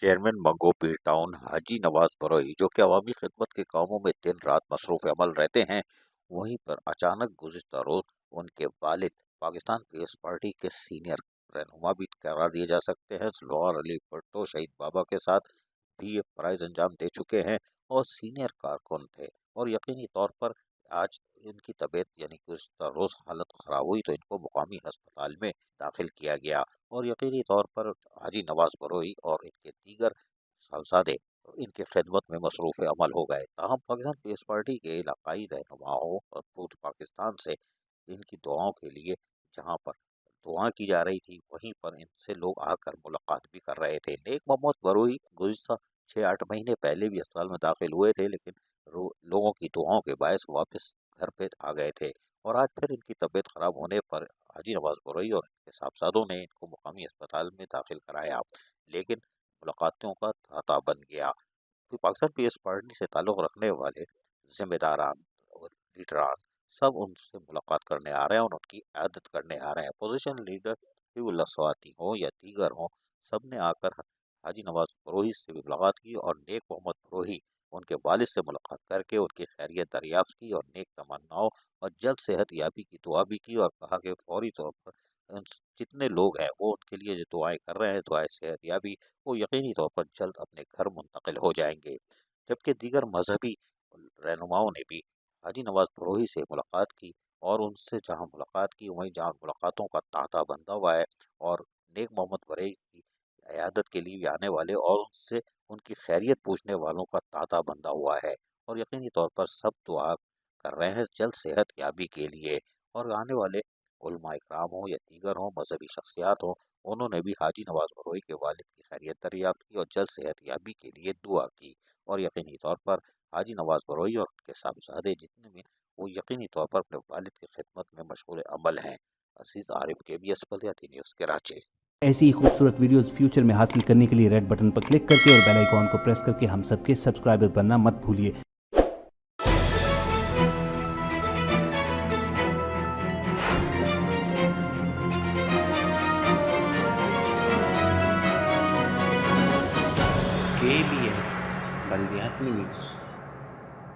Chairman मंगोपी town हाजी नवाज बरोई, जो कि अवामी खिदमत के कामों में दिन रात मसरूफ़ अमल रहते हैं, वहीं पर अचानक गुज़िश्ता रोज़ उनके वालिद पाकिस्तान पीपल्स पार्टी के सीनियर रहनुमा भी करार दिए जा सकते हैं, ज़ुल्फ़िकार अली भुट्टो शहीद बाबा के साथ भी ये फ़राइज़ अंजाम दे चुके हैं और सीनियर कारकुन थे। और यकीनी तौर पर आज इनकी तबीयत यानी गुज़िश्ता रोज़ हालत ख़राब हुई तो इनको मुकामी अस्पताल में दाखिल किया गया और यकीनी तौर पर हाजी नवाज बरोई और इनके दीगर साहबजादे इनकी खिदमत में मसरूफ़ अमल हो गए। ताहम पाकिस्तान पीपल्स पार्टी के इलाकाई रहनुमाओं और पूरे पाकिस्तान से इनकी दुआओं के लिए जहाँ पर दुआ की जा रही थी, वहीं पर इनसे लोग आकर मुलाकात भी कर रहे थे। नेक मोहम्मद बरोई गुज़िश्ता 6-8 महीने पहले भी अस्पताल में दाखिल हुए थे, लेकिन लोगों की दुआओं के बायस वापस घर पे आ गए थे और आज फिर इनकी तबीयत खराब होने पर हाजी नवाज बरोई और इनके साहबजादों ने इनको मुकामी अस्पताल में दाखिल कराया, लेकिन मुलाकातों का तांता बन गया। फिर पाकिस्तान पीपल्स पार्टी से ताल्लुक़ रखने वाले ज़िम्मेदारान और लीडरान सब उनसे मुलाकात करने आ रहे हैं और उनकी इयादत करने आ रहे हैं। अपोजिशन लीडर हिबुल्लाह स्वाति हों या दीगर हों, सब ने आकर हाजी नवाज बरोही से भी मुलाकात की और नेक मोहम्मद बरोही उनके वालिद से मुलाकात करके उनकी खैरियत दरियाफ्त की और नेक तमन्नाओं और जल्द सेहत याबी की दुआ भी की और कहा कि फौरी तौर पर जितने लोग हैं वो उनके लिए जो दुआएं कर रहे हैं, दुआएं सेहत याबी, वो यकीनी तौर पर जल्द अपने घर मुंतकिल हो जाएंगे। जबकि दीगर मजहबी रहनुमाओं ने भी हाजी नवाज बरोही से मुलाकात की और उनसे जहां मुलाकात की वहीं जहां मुलाकातों का तांता बंधा हुआ है और नेक मोहम्मद बरोही की इयादत के लिए भी आने वाले और उनसे उनकी खैरियत पूछने वालों का तांता बंधा हुआ है और यकीनी तौर पर सब दुआ कर रहे हैं जल्द सेहत याबी के लिए। और आने वाले उलमा इकराम हों या दीगर हों, मजहबी शख्सियात हों, उन्होंने भी हाजी नवाज बरोही के वालिद की खैरियत दरियाफ्त की और जल्द सेहत याबी के लिए दुआ की और यकीनी तौर पर हाजी नवाज बरोही और उनके साहबजादे जितने भी वो यकीनी तौर पर अपने वालिद की खिदमत में मशगूल अमल हैं। अजीज़ आरिफ KBS बल्दियाती न्यूज़ कराची। ऐसी ही खूबसूरत वीडियोस फ्यूचर में हासिल करने के लिए रेड बटन पर क्लिक करके और बेल आइकॉन को प्रेस करके हम सबके सब्सक्राइबर बनना मत भूलिए। KBS बल्दियाती न्यूज़।